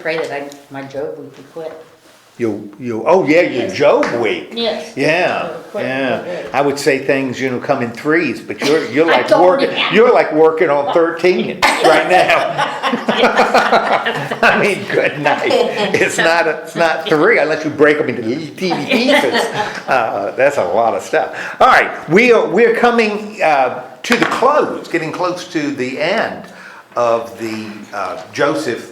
pray that my Job week would quit. Your Job week. Yes. Yeah, yeah. I would say things, come in threes, but you're like told working. you. You're like working on 13 right now. I mean, good night. It's not three unless you break them into little teeny pieces. That's a lot of stuff. All right, we're coming to the close, getting close to the end of the Joseph.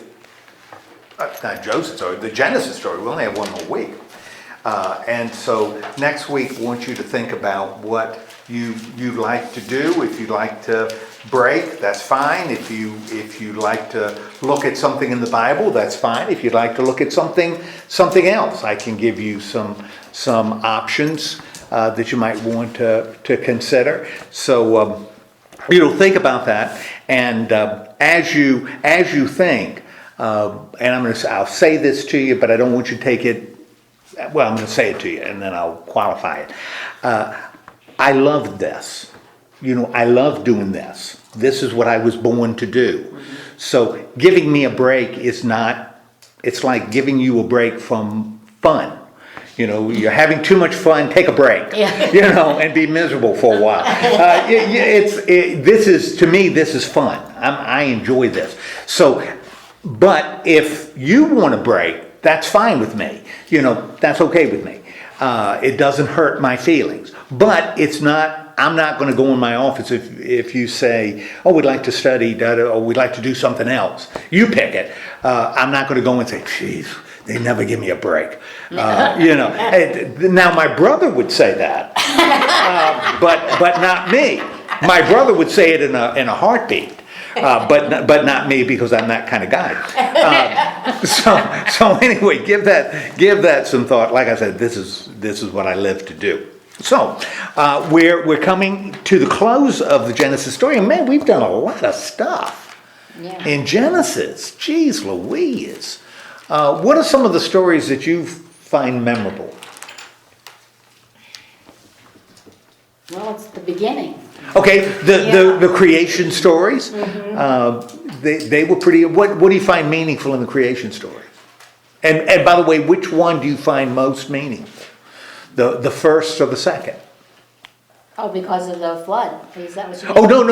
Not Joseph story, the Genesis story. We only have one more week. And so next week, I want you to think about what you'd like to do. If you'd like to break, that's fine. If you'd like to look at something in the Bible, that's fine. If you'd like to look at something else, I can give you some options that you might want to consider. So think about that. And as you think, and I'll say this to you, but I don't want you to take it. Well, I'm going to say it to you, and then I'll qualify it. I love this. I love doing this. This is what I was born to do. So giving me a break is not. It's like giving you a break from fun. You're having too much fun. Take a break. Yeah. And be miserable for a while. This is fun. I enjoy this. So. But if you want a break, that's fine with me. That's okay with me. It doesn't hurt my feelings. But I'm not going to go in my office if you say, oh, we'd like to study, or we'd like to do something else. You pick it. I'm not going to go and say, geez, they never give me a break. Now my brother would say that, but not me. My brother would say it in a heartbeat. But not me, because I'm that kind of guy. So anyway, give that some thought. Like I said, this is what I live to do. So we're coming to the close of the Genesis story, and man, we've done a lot of stuff in Genesis. Jeez Louise! What are some of the stories that you find memorable? Well, it's the beginning. Okay, the creation stories, they were pretty. What do you find meaningful in the creation story? And by the way, which one do you find most meaningful? The first or the second? Oh, because of the flood. Is that what you mean? Oh no.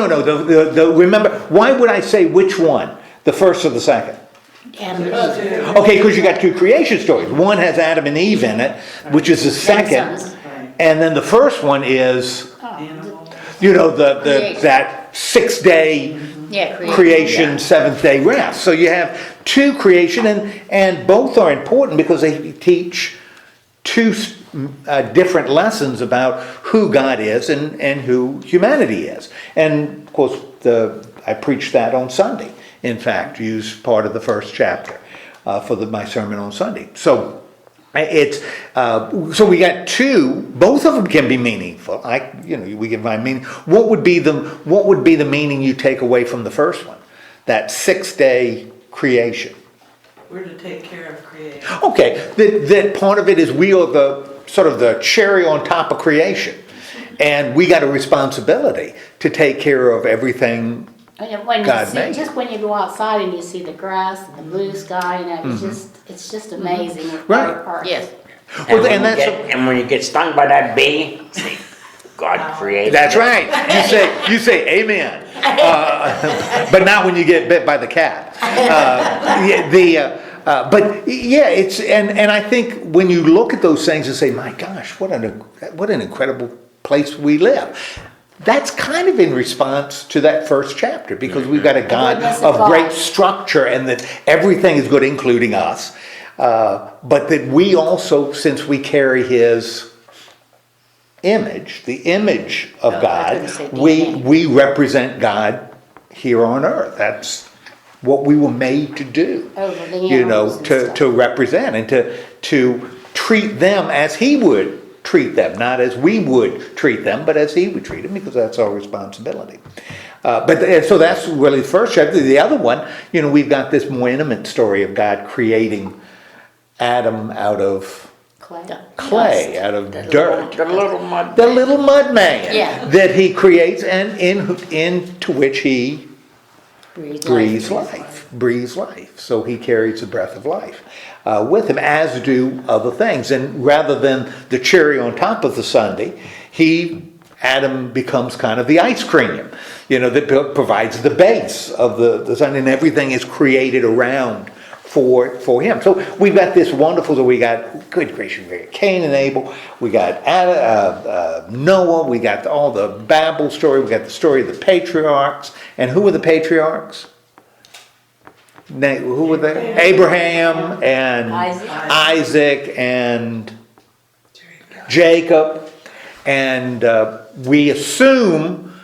Remember, why would I say which one? The first or the second? Adam and Eve. Okay, because you got two creation stories. One has Adam and Eve in it, which is the second, and then the first one is. That 6-day creation, 7th-day rest. So you have two creation, and both are important because they teach two different lessons about who God is and who humanity is. And of course, I preached that on Sunday. In fact, used part of the first chapter for my sermon on Sunday. So. So we got two. Both of them can be meaningful. We can find meaning. What would be the meaning you take away from the first one? That 6-day creation. We're to take care of creation. Okay, that part of it is we are the cherry on top of creation, and we got a responsibility to take care of everything. God made. Just when you go outside and you see the grass and the blue sky, it's just amazing. Right. Yes. And when you get stung by that bee, say, God created. That's right. You say amen. But not when you get bit by the cat. And I think when you look at those things and say, my gosh, what an incredible place we live. That's kind of in response to that first chapter, because we've got a God of great structure and that everything is good, including us. But that we also, since we carry His image, the image of God, we represent God here on earth. That's what we were made to do, to represent and to treat them as He would treat them, not as we would treat them, but as He would treat them, because that's our responsibility. So that's really the first chapter. The other one, we've got this more intimate story of God creating Adam out of clay, out of dirt. The little mud. The little mud man that He creates and into which He breathes life. breathes life. So he carries the breath of life with him, as do other things. And rather than the cherry on top of the sundae, Adam becomes kind of the ice cream, that provides the base of the sundae, and everything is created around for him. So we've got this wonderful, so we got, good gracious, we got Cain and Abel, we got Noah, we got all the Babel story, we got the story of the patriarchs. And who were the patriarchs? Who were they? Abraham and Isaac and Jacob. And we assume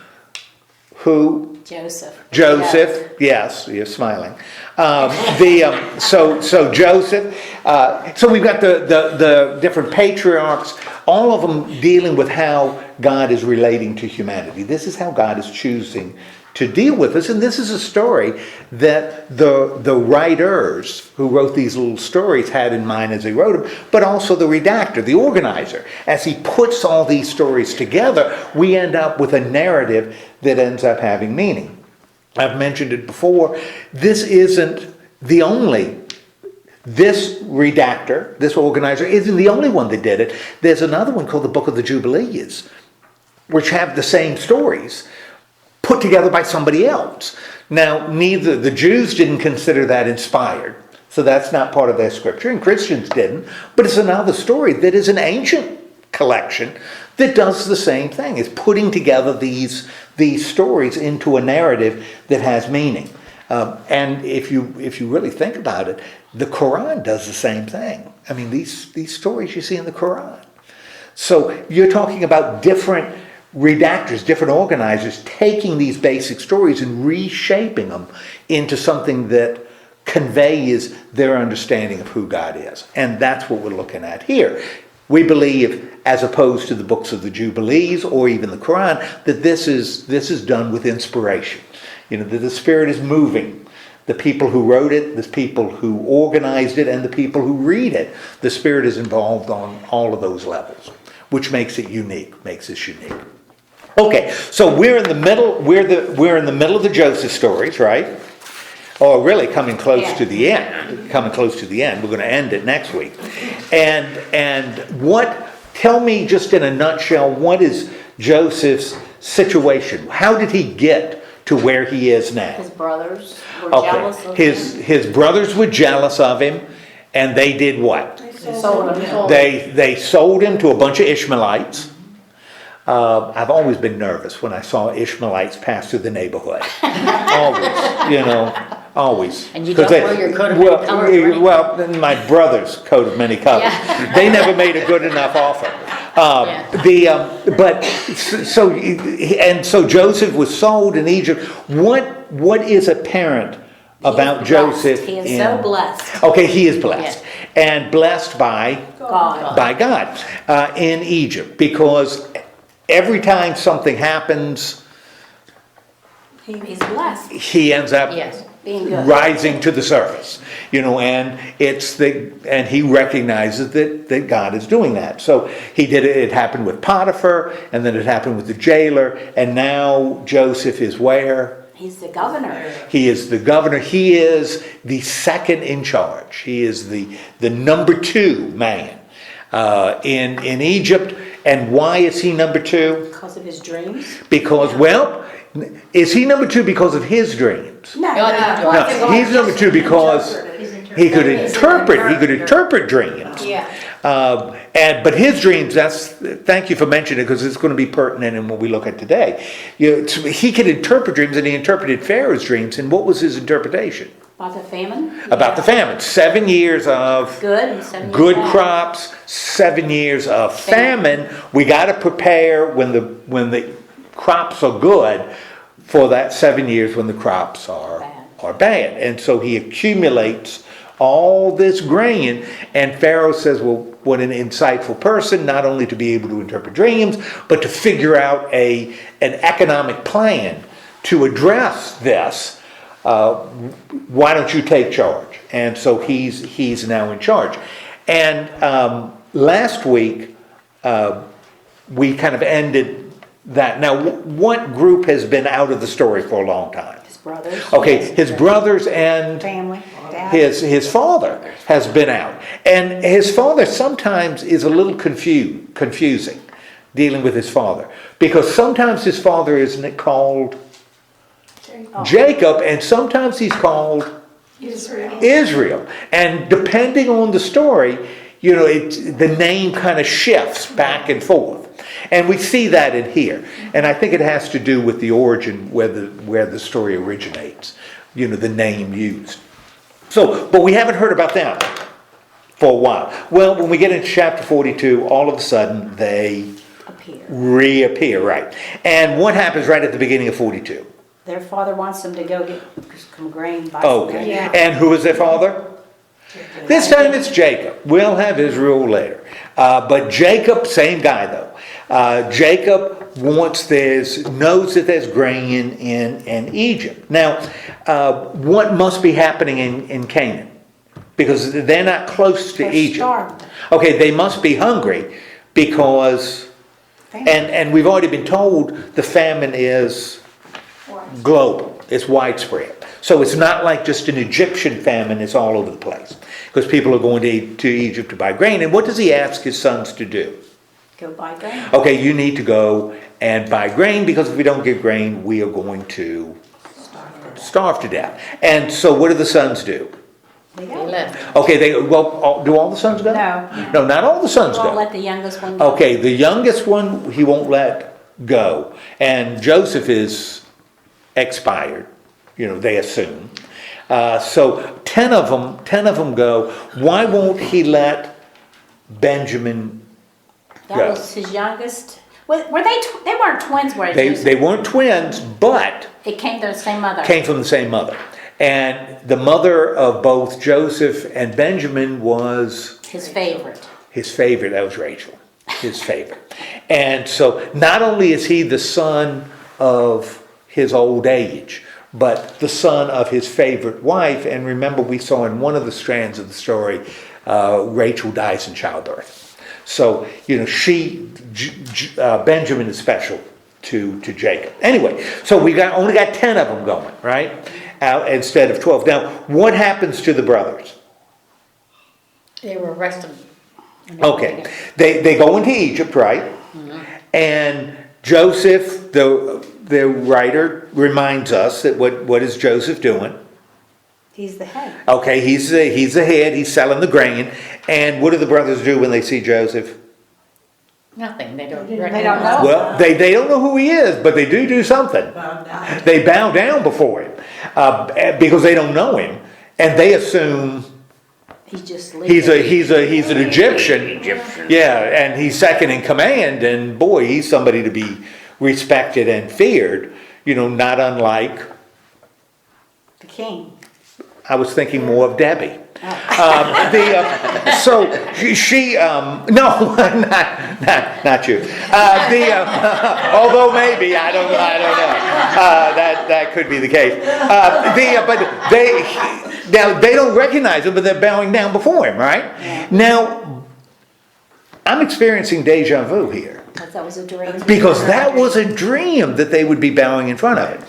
who? Joseph. Yes, you're smiling. So Joseph. So we've got the different patriarchs, all of them dealing with how God is relating to humanity. This is how God is choosing to deal with us, and this is a story that the writers who wrote these little stories had in mind as they wrote them, but also the redactor, the organizer. As he puts all these stories together, we end up with a narrative that ends up having meaning. I've mentioned it before. This redactor, this organizer, isn't the only one that did it. There's another one called the Book of the Jubilees, which have the same stories put together by somebody else. Now, the Jews didn't consider that inspired, so that's not part of their scripture, and Christians didn't, but it's another story that is an ancient collection that does the same thing. It's putting together these stories into a narrative that has meaning. And if you really think about it, the Quran does the same thing. I mean, these stories you see in the Quran. So you're talking about different redactors, different organizers taking these basic stories and reshaping them into something that conveys their understanding of who God is. And that's what we're looking at here. We believe, as opposed to the books of the Jubilees or even the Quran, that this is done with inspiration. That the Spirit is moving. The people who wrote it, the people who organized it, and the people who read it. The Spirit is involved on all of those levels, which makes it unique, makes us unique. Okay, so we're in the middle. We're in the middle of the Joseph stories, right? Or really coming close to the end. Coming close to the end. We're going to end it next week. And tell me just in a nutshell, what is Joseph's situation? How did he get to where he is now? His brothers were jealous of him. His brothers were jealous of him, and they did what? They sold him to a bunch of Ishmaelites. I've always been nervous when I saw Ishmaelites pass through the neighborhood. Always. And you don't wear your coat of many colors, well, my brother's coat of many colors. Yeah. They never made a good enough offer. So Joseph was sold in Egypt. What is apparent about Joseph? He is so blessed. Okay, he is blessed. Yeah. And blessed by God. In Egypt, because every time something happens, he's blessed. He ends up being good, rising to the surface, and and he recognizes that God is doing that. So he did it. It happened with Potiphar, and then it happened with the jailer, and now Joseph is where? He's the governor. He is the governor. He is the second in charge. He is the number 2 man in Egypt. And why is he number 2? Because of his dreams. Because, is he number 2 because of his dreams? No, he's number 2 because he could interpret dreams. Yeah. But his dreams, thank you for mentioning it, because it's going to be pertinent in what we look at today. He could interpret dreams, and he interpreted Pharaoh's dreams. And what was his interpretation? About the famine? About the famine. 7 years of good crops, 7 years of famine. We got to prepare when the crops are good for that 7 years when the crops are bad. And so he accumulates all this grain, and Pharaoh says, well, what an insightful person, not only to be able to interpret dreams, but to figure out an economic plan to address this. Why don't you take charge? And so he's now in charge. And last week, we kind of ended that. Now, what group has been out of the story for a long time? His brothers. Okay, his brothers and Family, dad. his father has been out. And his father sometimes is a little confusing, dealing with his father. Because sometimes his father isn't called Jacob, and sometimes he's called Israel. And depending on the story, the name kind of shifts back and forth. And we see that in here. And I think it has to do with the origin where the story originates, the name used. So, but we haven't heard about them for a while. Well, when we get into chapter 42, all of a sudden they reappear, right? And what happens right at the beginning of 42? Their father wants them to go get some grain. Buy Okay. some grain. Yeah. And who is their father? This time it's Jacob. We'll have Israel later. But Jacob, same guy though. Jacob knows that there's grain in Egypt. Now, what must be happening in Canaan? Because they're not close to They're Egypt. starved. Okay, they must be hungry because, and we've already been told the famine is global. It's widespread. So it's not like just an Egyptian famine, it's all over the place. Because people are going to Egypt to buy grain. And what does he ask his sons to do? Go buy grain. Okay, you need to go and buy grain, because if we don't get grain, we are going to starve to death. And so what do the sons do? They They go. left. Okay, do all the sons go? No. No, not all the sons Won't go. let the youngest one go. Okay, the youngest one he won't let go. And Joseph is expired, they assume. So 10 of them go. Why won't he let Benjamin That go? was his youngest. Were they? They weren't twins, were They weren't twins, but It came to the same mother. came from the same mother. And the mother of both Joseph and Benjamin was His favorite. his favorite. That was Rachel, his favorite. And so not only is he the son of his old age, but the son of his favorite wife. And remember, we saw in one of the strands of the story, Rachel dies in childbirth. So, Benjamin is special to Jacob. Anyway, so we only got 10 of them going, right? Instead of 12. Now, what happens to the brothers? They were arrested. Okay, they go into Egypt, right? Mm-hmm. And Joseph, the writer, reminds us that what is Joseph doing? He's the head. Okay, he's the head. He's selling the grain. And what do the brothers do when they see Joseph? Nothing, they don't They recognize. don't know. Well, they don't know who he is, but they do something. Bow down. They bow down before him because they don't know him, and they assume He's just he's an Egyptian. Egyptian. Yeah, and he's second in command, and boy, he's somebody to be respected and feared. Not unlike, the king. I was thinking more of Debbie. So she no, not you. Although maybe I don't know. That could be the case. But they don't recognize him, but they're bowing down before him, right? Yeah. Now, I'm experiencing deja vu here. Because that was a dream. Because that was a dream that they would be bowing in front of it.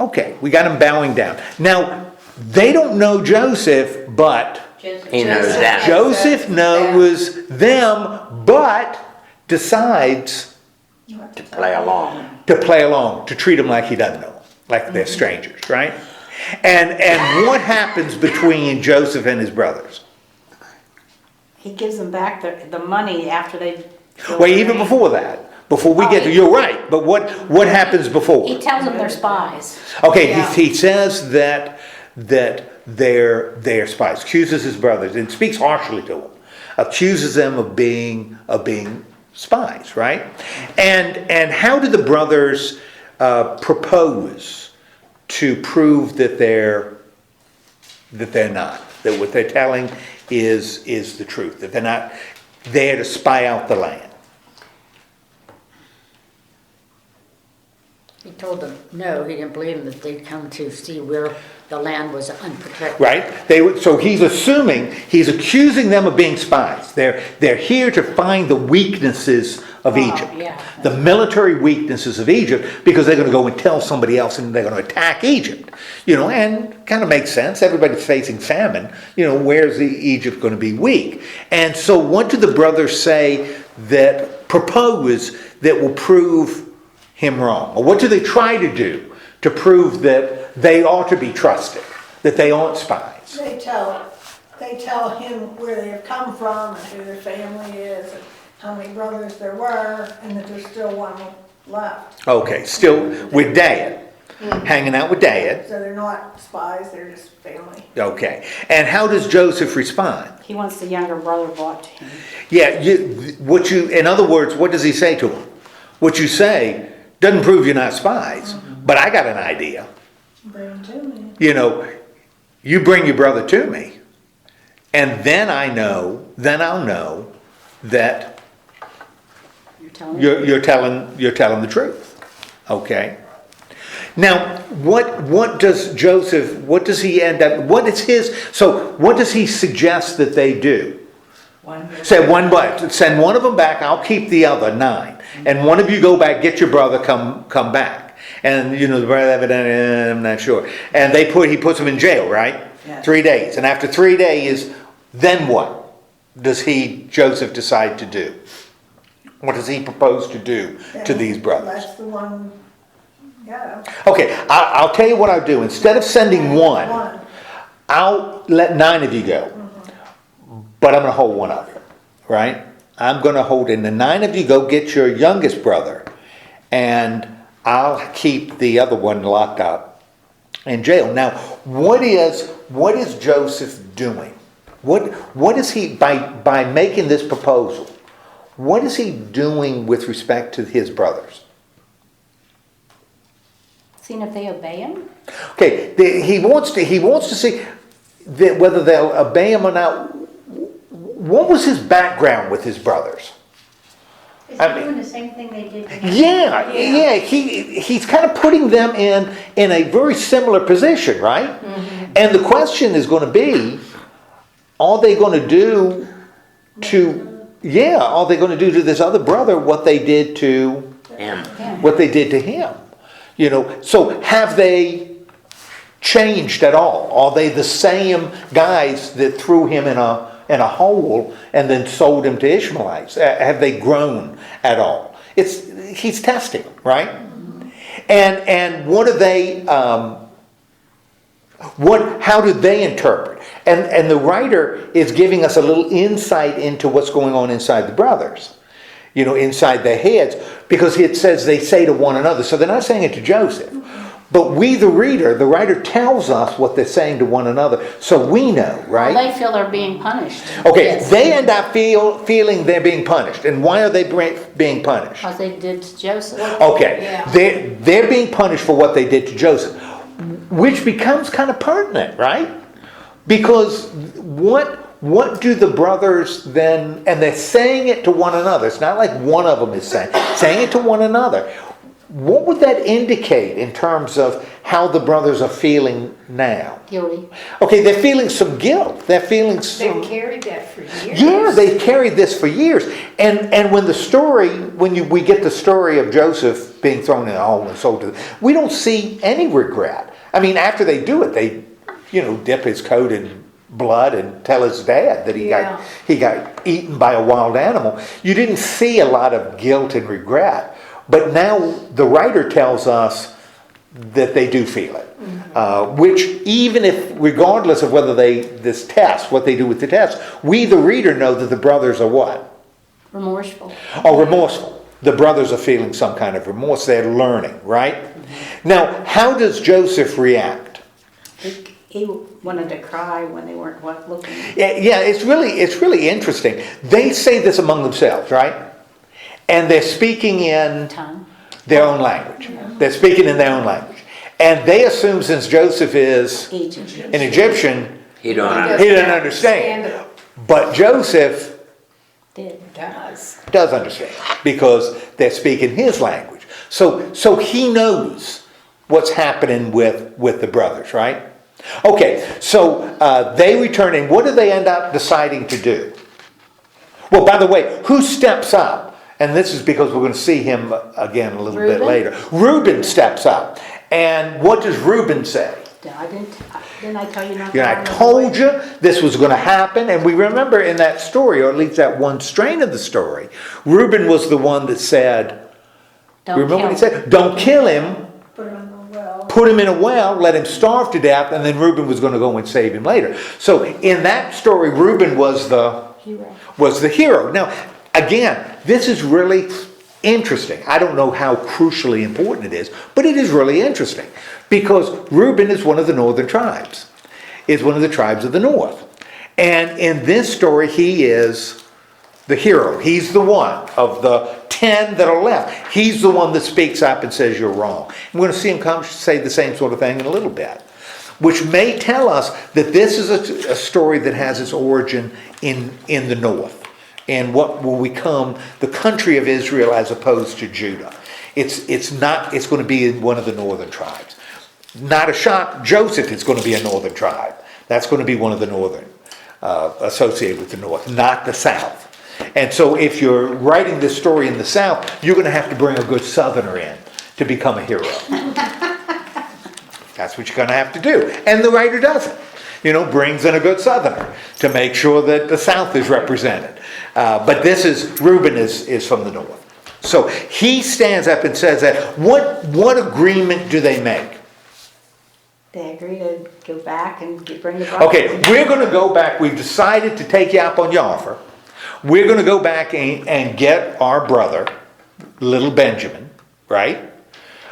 Okay, we got them bowing down. Now, they don't know Joseph, but He knows that. Joseph knows them, but decides To play along. to treat them like he doesn't know them, like they're strangers, right? And what happens between Joseph and his brothers? He gives them back the money after they. Well, even before that. Before we get to, you're right, but what happens before? He tells them they're spies. Okay, Yeah. he says that they're spies, accuses his brothers, and speaks harshly to them, accuses them of being spies, right? And how do the brothers propose to prove that they're not, that what they're telling is the truth, that they're not there to spy out the land? He told them, no, he didn't believe them, that they'd come to see where the land was unprotected. Right? So he's accusing them of being spies. They're here to find the weaknesses of Oh, Egypt. yeah. The military weaknesses of Egypt, because they're going to go and tell somebody else and they're going to attack Egypt. And kind of makes sense. Everybody's facing famine. Where's Egypt going to be weak? And so what do the brothers say propose that will prove him wrong? Or what do they try to do to prove that they ought to be trusted, that they aren't spies? They tell him where they've come from and who their family is and how many brothers there were, and that there's still one left. Okay, still with Dad, hanging out with Dad. So they're not spies, they're just family. Okay, and how does Joseph respond? He wants the younger brother brought to him. Yeah, in other words, what does he say to him? What you say doesn't prove you're not spies, but I got an idea. Bring them to me. You bring your brother to me, and then I'll know that You're telling me? you're telling the truth. Okay. Now, what does he end up, what does he suggest that they do? Send one of them back, I'll keep the other 9. And one of you go back, get your brother, come back. And the brother evidently, I'm not sure. And he puts him in jail, right? Yes. 3 days. And after 3 days, then what does Joseph decide to do? What does he propose to do to these brothers? That's the one, yeah. Okay, I'll tell you what I'll do. Instead of sending one, I'll let 9 of you go. But I'm going to hold one of you, right? I'm going to hold in the 9 of you go get your youngest brother, and I'll keep the other one locked up in jail. Now, what is Joseph doing? What is he, by making this proposal, what is he doing with respect to his brothers? Seeing if they obey him? Okay, he wants to see that whether they'll obey him or not. What was his background with his brothers? Is he doing the same thing they did to him? Yeah. He's kind of putting them in a very similar position, right? Mm-hmm. And the question is going to be, are they going to do to this other brother what they did to him. What they did to him? So have they changed at all? Are they the same guys that threw him in a hole and then sold him to Ishmaelites? Have they grown at all? He's testing them, right? And what do they? How do they interpret? And the writer is giving us a little insight into what's going on inside the brothers, inside their heads, because it says they say to one another. So they're not saying it to Joseph. But we, the writer tells us what they're saying to one another, so we know, right? Well, they feel they're being punished. Okay, Yes. they end up feeling they're being punished. And why are they being punished? Because they did to Joseph. Okay, Yeah. they're being punished for what they did to Joseph, which becomes kind of pertinent, right? Because what do the brothers then, and they're saying it to one another. It's not like one of them is saying it to one another. What would that indicate in terms of how the brothers are feeling now? Guilty. Okay, they're feeling some guilt. They're feeling some... They've carried that for years. Yeah, they've carried this for years. And when we get the story of Joseph being thrown in a hole and sold to them, we don't see any regret. I mean, after they do it, they, dip his coat in blood and tell his dad that he got eaten by a wild animal. You didn't see a lot of guilt and regret. But now the writer tells us that they do feel it. Which even if, regardless of whether what they do with the test, we, the reader, know that the brothers are what? Remorseful. Oh, remorseful. The brothers are feeling some kind of remorse. They're learning, right? Now, how does Joseph react? He wanted to cry when they weren't looking. Yeah, it's really interesting. They say this among themselves, right? And they're speaking in their own language. They're speaking in their own language. And they assume since Joseph is an Egyptian, He don't he doesn't understand. But Joseph does understand because they're speaking his language. So he knows what's happening with the brothers, right? Okay, so they return, and what do they end up deciding to do? Well, by the way, who steps up And this is because we're going to see him again a little bit Reuben? later. Reuben steps up. And what does Reuben say? Didn't I tell you not to? You know, I run away? told you this was going to happen. And we remember in that story, or at least that one strain of the story, Reuben was the one that said, Don't remember what he kill him. said? Don't kill him. Put him in the well. Put him in a well, let him starve to death, and then Reuben was going to go and save him later. So in that story, Reuben was the hero. Now, again, this is really interesting. I don't know how crucially important it is, but it is really interesting because Reuben is one of the northern tribes. Is one of the tribes of the north. And in this story, he is the hero. He's the one of the 10 that are left. He's the one that speaks up and says you're wrong. We're going to see him come say the same sort of thing in a little bit, which may tell us that this is a story that has its origin in the north, and what will become the country of Israel as opposed to Judah. It's going to be in one of the northern tribes. Not a shock, Joseph is going to be a northern tribe. That's going to be one of the northern, associated with the north, not the south. And so if you're writing this story in the south, you're going to have to bring a good southerner in to become a hero. That's what you're going to have to do. And the writer does it. Brings in a good southerner to make sure that the south is represented. But Reuben is from the north. So he stands up and says that. What agreement do they make? They agree to go back and bring the brothers. Okay, we're going to go back. We've decided to take you up on your offer. We're going to go back and get our brother, little Benjamin, right?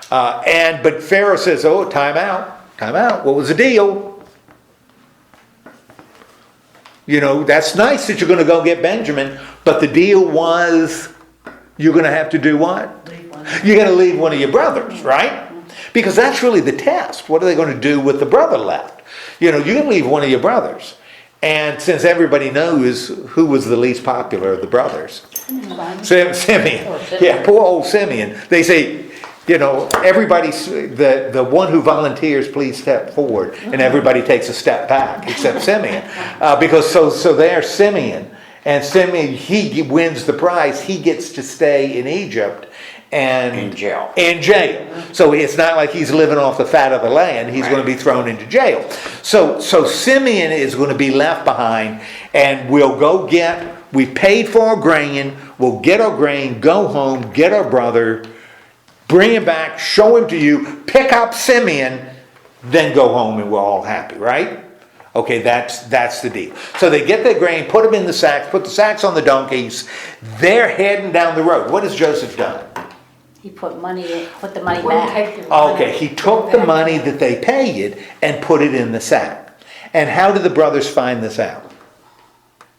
But Pharaoh says, "Oh, time out. What was the deal? That's nice that you're going to go get Benjamin, but the deal was you're going to have to do what? You're going to leave one of your brothers, right? Because that's really the test. What are they going to do with the brother left? You can leave one of your brothers." And since everybody knows who was the least popular of the brothers, Simeon. Yeah, poor old Simeon. They say, everybody, the one who volunteers, please step forward, and everybody takes a step back except Simeon, because so there's Simeon, and Simeon, he wins the prize. He gets to stay in Egypt. And in jail. So it's not like he's living off the fat of the land. He's going to be thrown into jail. So Simeon is going to be left behind, and we paid for our grain, we'll get our grain, go home, get our brother, bring him back, show him to you, pick up Simeon, then go home and we're all happy, right? Okay, that's the deal. So they get their grain, put them in the sacks, put the sacks on the donkeys, they're heading down the road. What has Joseph done? He put the money back. Okay, he took the money that they paid and put it in the sack. And how did the brothers find this out?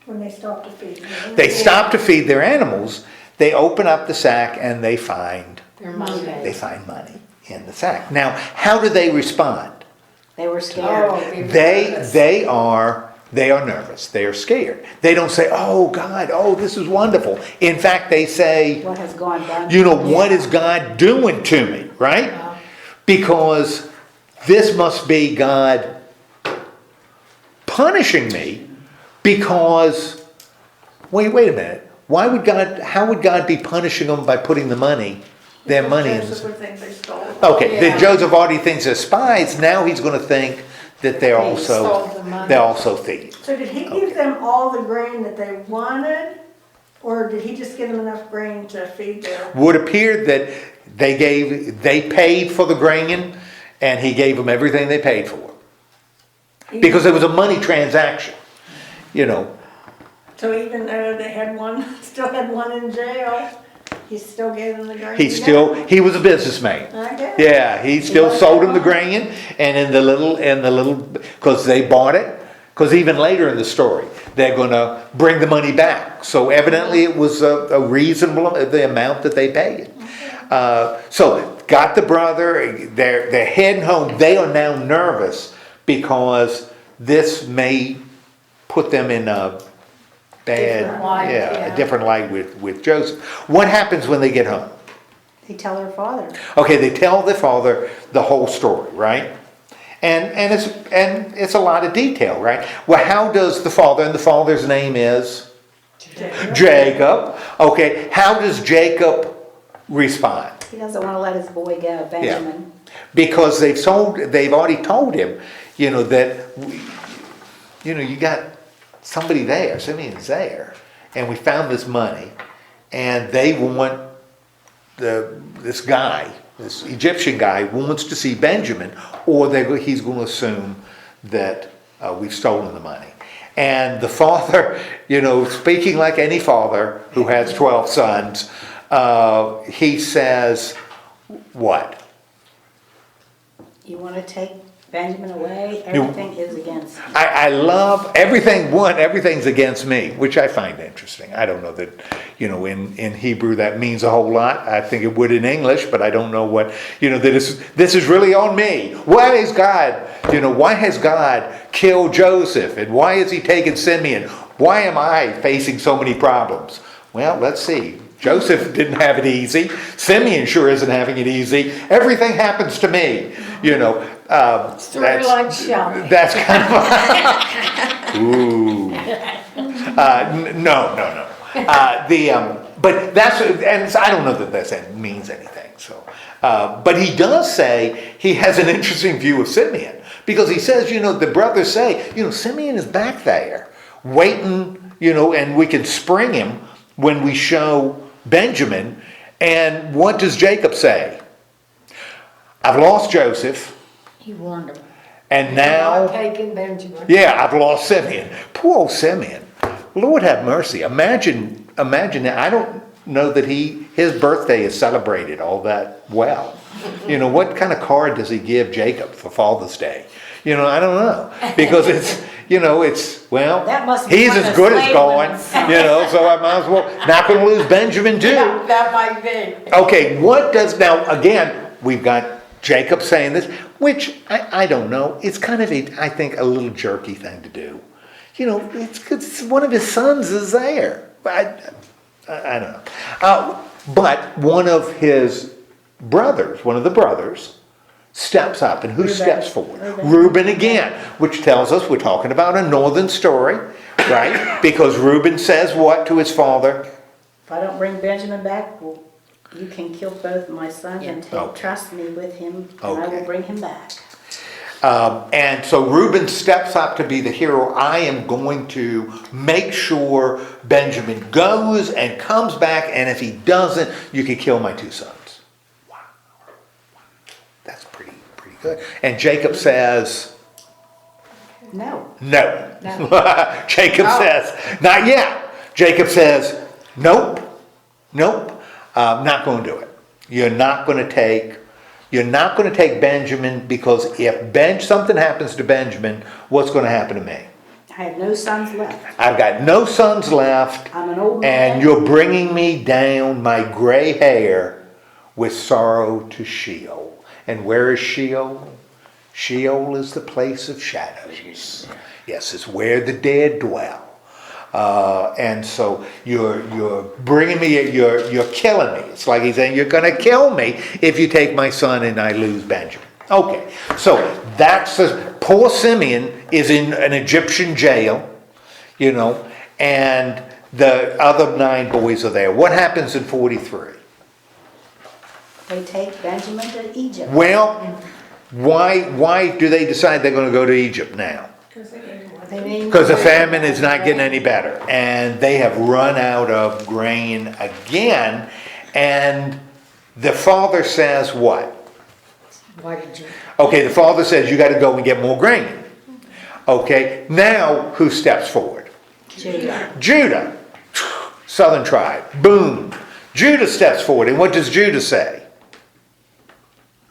When they stop to feed them. They stop to feed their animals. They open up the sack and they find money in the sack. Now, how do they respond? They were scared. They are nervous. They are scared. They don't say, "Oh God, this is wonderful." In fact, they say, What has gone down? What is God doing to me, right? Because this must be God punishing me because, wait a minute. How would God be punishing them by putting their money in Joseph the... would think they stole it. Okay, then Joseph already thinks they're spies. Now he's going to think that they're also thieves. So did he give them all the grain that they wanted? Or did he just give them enough grain to feed their... Would appear that they paid for the grain and he gave them everything they paid for. Because it was a money transaction, So even though they still had one in jail, he still gave them the grain? He was a businessman. I guess. Yeah, he still sold them the grain and in the little, because they bought it. Because even later in the story, they're going to bring the money back. So evidently it was a reasonable, the amount that they paid. So got the brother, they're heading home. They are now nervous because this may put them in a bad, a different light with Joseph. What happens when they get home? They tell their father. Okay, they tell their father the whole story, right? And it's a lot of detail, right? Well, how does the father, and the father's name is Jacob. Okay, how does Jacob respond? He doesn't want to let his boy go, Benjamin. Because they've already told him, that, you got somebody there, Simeon's there, and we found this money, and they want this Egyptian guy wants to see Benjamin, or he's going to assume that we've stolen the money. And the father, speaking like any father who has 12 sons, he says, what? You want to take Benjamin away? Everything is against you. I love everything's against me, which I find interesting. I don't know that, in Hebrew that means a whole lot. I think it would in English, but I don't know what, that this is really on me. Why has God killed Joseph? And why has he taken Simeon? Why am I facing so many problems? Well, let's see. Joseph didn't have it easy. Simeon sure isn't having it easy. Everything happens to me, Story like Shelby. That's kind of ooh. No. But that's, and I don't know that means anything. So, but he does say he has an interesting view of Simeon, because he says, the brothers say, Simeon is back there waiting, and we can spring him when we show Benjamin. And what does Jacob say? I've lost Joseph. He warned him. And now, Taking Benjamin. I've lost Simeon. Poor old Simeon. Lord have mercy. Imagine that. I don't know that his birthday is celebrated all that well. What kind of card does he give Jacob for Father's Day? I don't know. Because it's That must be he's one as of good as slave going, women's so I might as well, not going to lose Benjamin too. Yeah, that might be. Okay, now again, we've got Jacob saying this, which I don't know. It's kind of I think a little jerky thing to do. It's one of his sons is there. I don't know. But one of the brothers, steps up. And who steps forward? Reuben again, which tells us we're talking about a northern story, right? Because Reuben says what to his father? If I don't bring Benjamin back, well, you can kill both my sons and trust me with him, and I will bring him back. And so Reuben steps up to be the hero. I am going to make sure Benjamin goes and comes back, and if he doesn't, you can kill my two sons. Wow. That's pretty good. And Jacob says, No. Jacob says, not yet. Jacob says, nope, not going to do it. You're not going to take Benjamin, because if something happens to Benjamin, what's going to happen to me? I have no sons left. I've got no sons left. I'm an old man. And you're bringing me down my gray hair with sorrow to Sheol. And where is Sheol? Sheol is the place of shadows. Yes, it's where the dead dwell. And so you're bringing me, you're killing me. It's like he's saying, you're going to kill me if you take my son and I lose Benjamin. Okay, so poor Simeon is in an Egyptian jail, and the other 9 boys are there. What happens in 43? They take Benjamin to Egypt. Well, why do they decide they're going to go to Egypt now? Because the famine is not getting any better. And they have run out of grain again. And the father says what? Why did you? Okay, the father says you got to go and get more grain. Okay, now who steps forward? Judah. Southern tribe. Boom. Judah steps forward. And what does Judah say?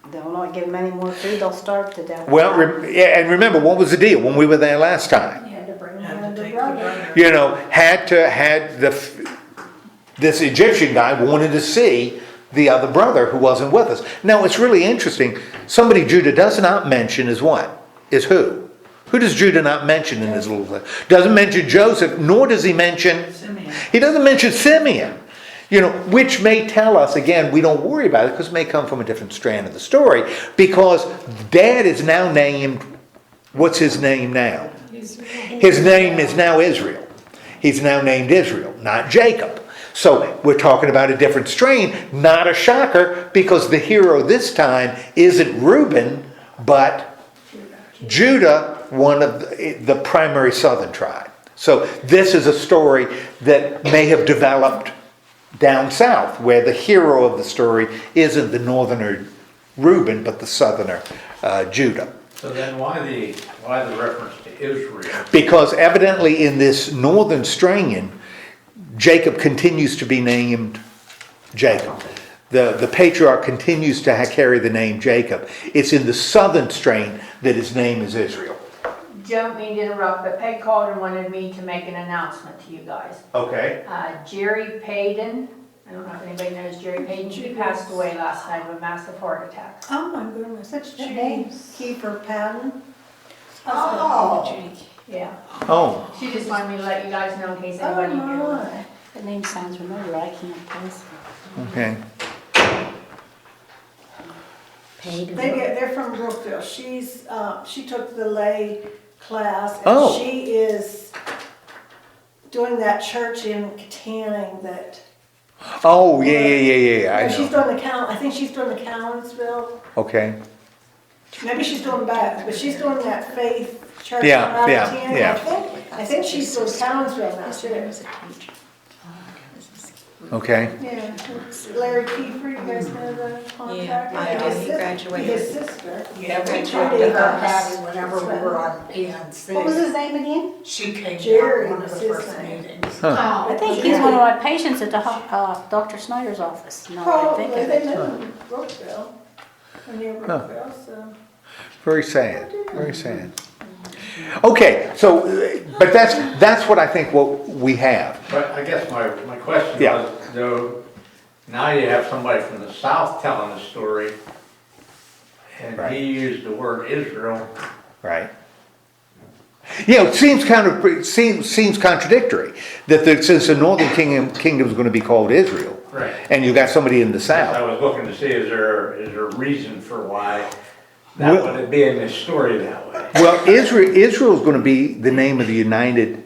They'll not give them any more food, they'll starve to death. Well, and remember, what was the deal when we were there last time? You had to bring Had one to of the take the brothers. brother. This Egyptian guy wanted to see the other brother who wasn't with us. Now, it's really interesting. Somebody Judah does not mention is what? Is who? Who does Judah not mention in his little list? Doesn't mention Joseph, nor does he mention... Simeon. He doesn't mention Simeon. Which may tell us, again, we don't worry about it because it may come from a different strand of the story, because Dad is now named, what's his name now? His name is now Israel. He's now named Israel, not Jacob. So we're talking about a different strain, not a shocker, because the hero this time isn't Reuben, but Judah, one of the primary southern tribe. So this is a story that may have developed down south, where the hero of the story isn't the northerner Reuben, but the southerner Judah. So then why the reference to Israel? Because evidently in this northern strain, Jacob continues to be named Jacob. The patriarch continues to carry the name Jacob. It's in the southern strain that his name is Israel. Don't mean to interrupt, but Peg called and wanted me to make an announcement to you guys. Okay. Jerry Payden, I don't know if anybody knows Jerry Payden, he passed away last night of a massive heart attack. Oh my goodness, that's Good Judy names. Kiefer Patton. Oh. Yeah, Oh, she just wanted me to let you guys know in case Oh anybody knew. my. That name sounds familiar, I can't place it. okay. Paid. They're from Brookville. She took the lay class and Oh. she is doing that church in Katanning that. Oh, yeah. I She's know. doing I think she's doing the Cowansville. Okay. Maybe she's doing both, but she's doing that faith church. Yeah, in yeah, Katanning. yeah. I think she's doing Cowansville now too. Okay. Yeah, it's Larry Kiefer, you guys know the contact? Yeah, His he sis- graduated. His sister. Yeah, we Judy talked to her Hurst. Patty whenever we were on PNC. What was his name again? She came Jerry down one of was the his first name. meetings. Huh. I think he's one of my patients at the Dr. Snyder's office. No, I Probably, think of they it. live in Brookville, or near Brookville, so. Very sad. Very sad. Okay, so, but that's what I think what we have. But I guess my question Yeah. was, though, now you have somebody from the south telling the story, and Right. he used the word Israel. Right. Yeah, it seems contradictory that since the northern kingdom is going to be called Israel, Right. and you got somebody in the I south. was looking to see, is there a reason for why Well- that would be in this story that way? Well, Israel is going to be the name of the United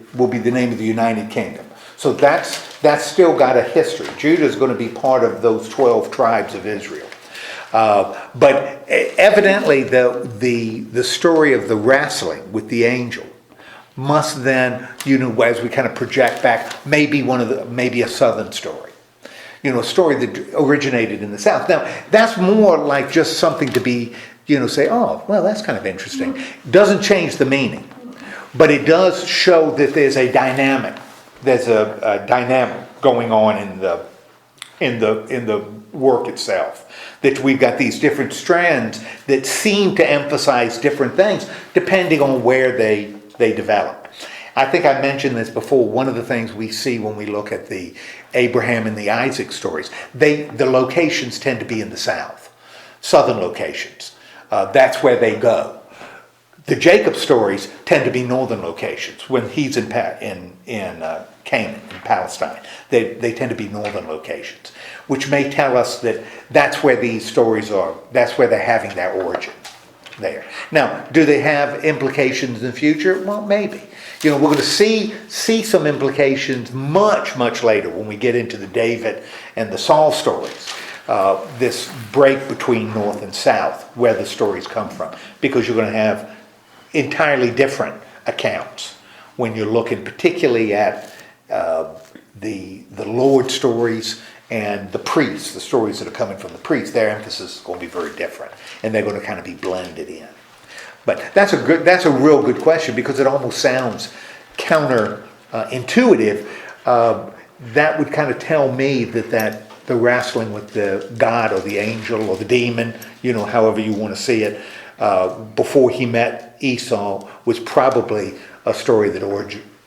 Kingdom. So that's still got a history. Judah is going to be part of those 12 tribes of Israel. But evidently the story of the wrestling with the angel must then, as we kind of project back, maybe a southern story. A story that originated in the south. Now, that's more like just something to be, say, oh, well, that's kind of interesting. Doesn't change the meaning. But it does show that there's a dynamic. There's a dynamic going on in the work itself. That we've got these different strands that seem to emphasize different things depending on where they develop. I think I mentioned this before. One of the things we see when we look at the Abraham and the Isaac stories, the locations tend to be in the south, southern locations. That's where they go. The Jacob stories tend to be northern locations. When he's in Canaan, in Palestine, they tend to be northern locations, which may tell us that that's where these stories are. That's where they're having their origin there. Now, do they have implications in the future? Well, maybe. We're going to see some implications much, much later when we get into the David and the Saul stories. This break between north and south, where the stories come from, because you're going to have entirely different accounts when you're looking particularly at the Lord stories and the priests, the stories that are coming from the priests. Their emphasis is going to be very different, and they're going to kind of be blended in. But that's a real good question, because it almost sounds counter-intuitive. That would kind of tell me that the wrestling with the God or the angel or the demon, however you want to see it, before he met Esau was probably a story that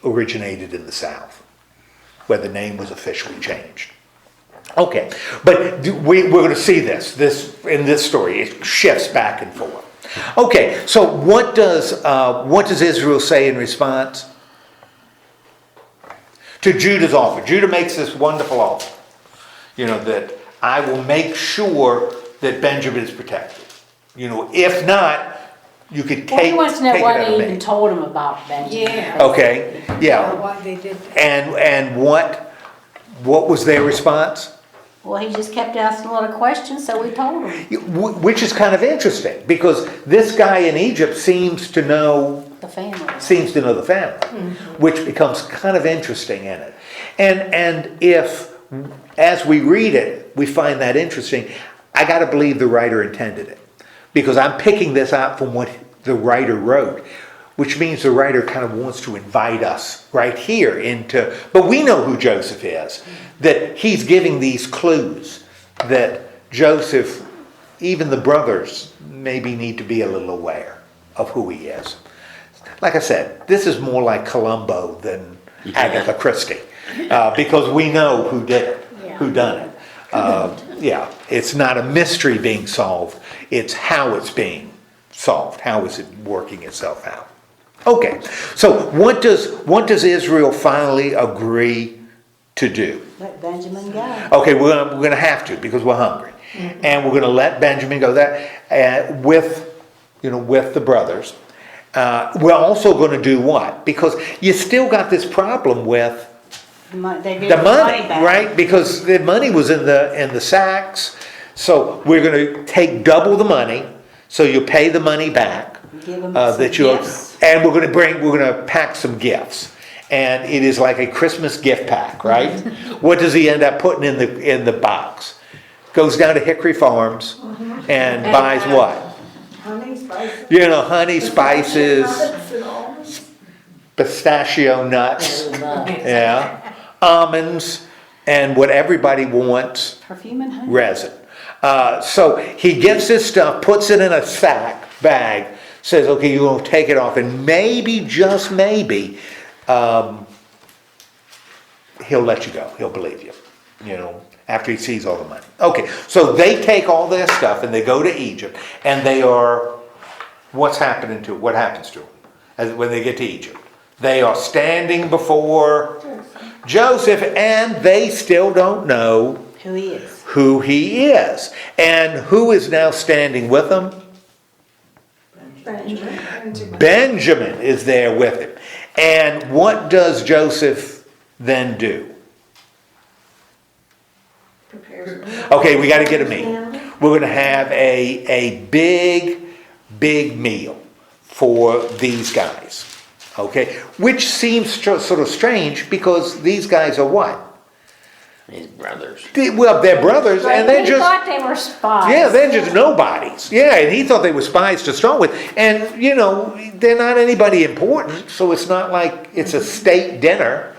originated in the south, where the name was officially changed. Okay, but we're going to see this in this story. It shifts back and forth. Okay, so what does Israel say in response to Judah's offer? Judah makes this wonderful offer, that I will make sure that Benjamin is protected. If not, you could Well, he take wants to know it what out they of even me. told him about Benjamin. Yeah. Okay, yeah. Why they did that. And what was their response? Well, he just kept asking a lot of questions, so we told him Which is kind of interesting, because this guy in Egypt seems to know the family. the family, which becomes kind of interesting in it. And if, as we read it, we find that interesting, I gotta believe the writer intended it. Because I'm picking this out from what the writer wrote, which means the writer kind of wants to invite us right here into, but we know who Joseph is, that he's giving these clues that Joseph, even the brothers, maybe need to be a little aware of who he is. Like I said, this is more like Columbo than Agatha Christie, because we know who did it, who done it. Yeah, it's not a mystery being solved, it's how it's being solved, how is it working itself out. Okay, so what does Israel finally agree to do? Let Benjamin go. Okay, we're going to have to, because we're hungry, and we're going to let Benjamin go there with the brothers. We're also going to do what? Because you still got this problem with They gave the the money, back. right? Because the money was in the sacks, so we're going to take double the money. So you pay the money back Give them that some you, gifts. and we're going to pack some gifts, and it is like a Christmas gift pack, right? What does he end up putting in the box? Goes down to Hickory Farms and buys what? Honey, spices. Honey, spices, Nuts and all. pistachio nuts, yeah, almonds, and what everybody wants, Perfume and honey. resin. So he gets this stuff, puts it in a bag, says, okay, you're going to take it off, and maybe, just maybe, he'll let you go. He'll believe you, after he sees all the money. Okay, so they take all their stuff and they go to Egypt, and they are, what happens to them when they get to Egypt? They are standing before Joseph, and they still don't know Who he is. who he is. And who is now standing with them? Benjamin is there with him. And what does Joseph then do? Okay, we got to get a meal. We're going to have a big meal for these guys. Okay, which seems sort of strange, because these guys are what? His brothers. Well, they're brothers, and they're He just... thought they were spies. Yeah, they're just nobodies. Yeah, and he thought they were spies to start with. And, they're not anybody important, so it's not like it's a state dinner.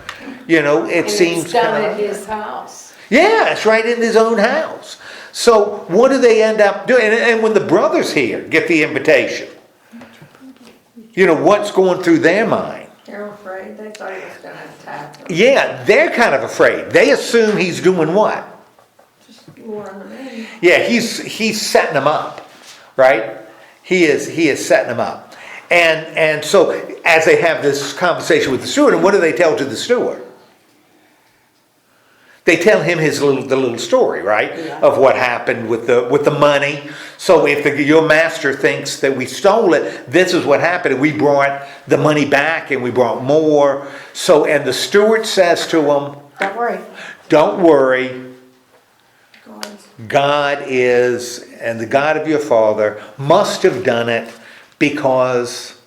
It seems It's done kind at of... his house. Yeah, it's right in his own house. So what do they end up doing? And when the brothers here get the invitation, what's going through their mind? They're afraid, they thought he was gonna attack them. Yeah, they're kind of afraid. They assume he's doing what? Just luring them in. Yeah, he's setting them up, right? He is setting them up. And so as they have this conversation with the steward, and what do they tell to the steward? They tell him the little story, right? Yeah. Of what happened with the money. So if your master thinks that we stole it, this is what happened. And we brought the money back, and we brought more. So, and the steward says to him, Don't worry. don't worry. God's God is, and the God of your father must have done it because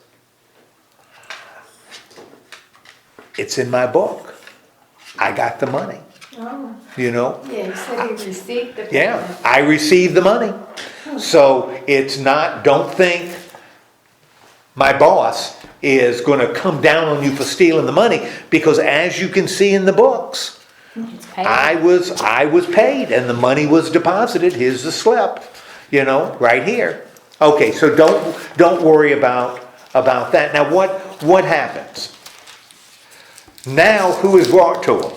it's in my book. I got the money. Oh, Yeah, yeah, he said he received the payment. Yeah, I received the money. So it's not, don't think my boss is going to come down on you for stealing the money, because as you can see in the books, It's paid. I was paid and the money was deposited. Here's the slip, right here. Okay, so don't worry about that. Now what happens? Now who is brought to him?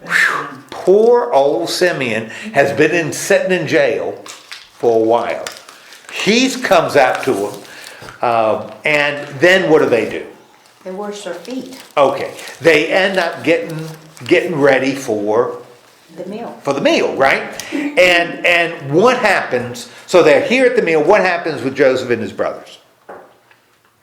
Whew, poor old Simeon has been sitting in jail for a while. He comes out to him, and then what do? They wash their feet. Okay, they end up getting ready for The meal. For the meal, right? And what happens, so they're here at the meal, what happens with Joseph and his brothers?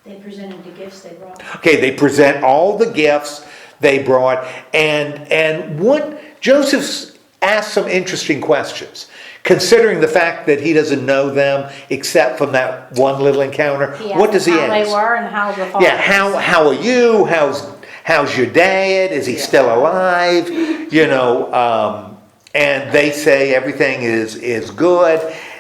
They presented the gifts they brought. Okay, they present all the gifts they brought, and what Joseph asked some interesting questions, considering the fact that he doesn't know them except from that one little encounter. He What does asked he how ask? they were and how the father Yeah, how are you? How's your dad? Is he still alive? You know, and they say everything is good,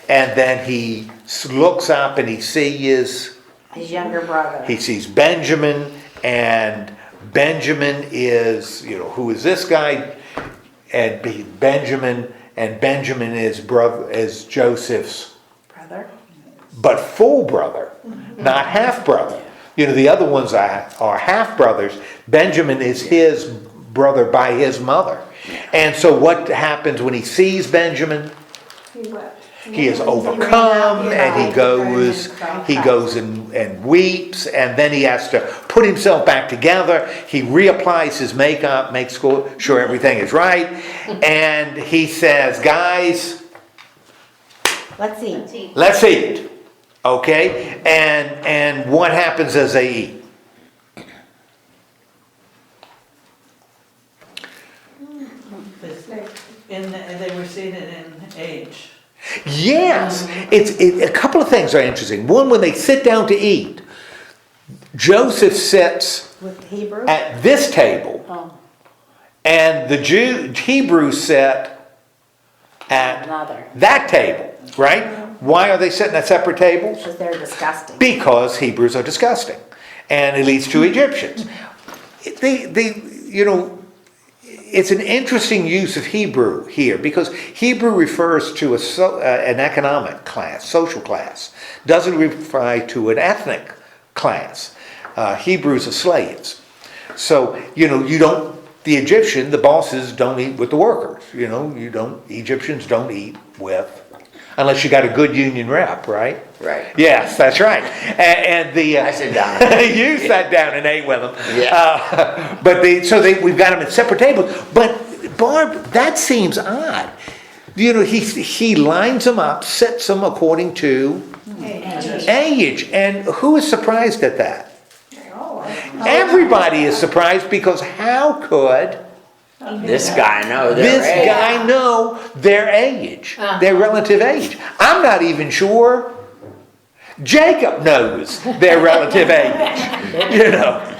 and then he looks up and he sees his younger brother. He sees Benjamin, and Benjamin is, you know, who is this guy? And Benjamin is Joseph's Brother. but full brother, not half brother. You know, the other ones are half brothers. Benjamin is his brother by his mother. And so what happens when he sees Benjamin? He wept. He is overcome, and he goes and weeps, and then he has to put himself back together. He reapplies his makeup, makes sure everything is right, and he says, guys, Let's eat. let's eat. Okay? And what happens as they eat? And they were seated in age. Yes, a couple of things are interesting. One, when they sit down to eat, Joseph sits With the Hebrew. at this table, Oh, and the Hebrews sit at another. that table, right? Why are they sitting at separate tables? Because they're disgusting. Because Hebrews are disgusting, and it leads to Egyptians. You know, it's an interesting use of Hebrew here, because Hebrew refers to an economic class, social class. Doesn't refer to an ethnic class. Hebrews are slaves. So, you know, the bosses don't eat with the workers. You know, Egyptians don't eat with, unless you got a good union rep, right? Right. Yes, that's right. And I sit down. you sat down and ate with them. Yeah. We've got them at separate tables. But Barb, that seems odd. You know, he lines them up, sets them according to age. And who is surprised at that? Everybody is surprised, because how could This guy knows this guy know their age, their relative age? I'm not even sure Jacob knows their relative age, you know,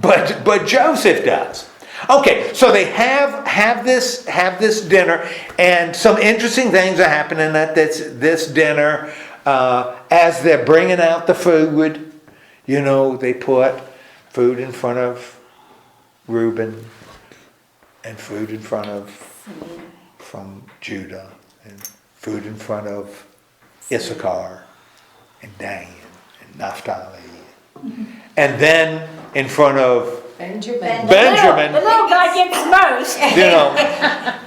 but Joseph does. Okay, so they have this dinner, and some interesting things are happening at this dinner as they're bringing out the food. You know, they put food in front of Reuben, and food in front of from Judah, and food in front of Issachar and Dan and Naphtali, and then in front of Benjamin. The little guy gets most. You know,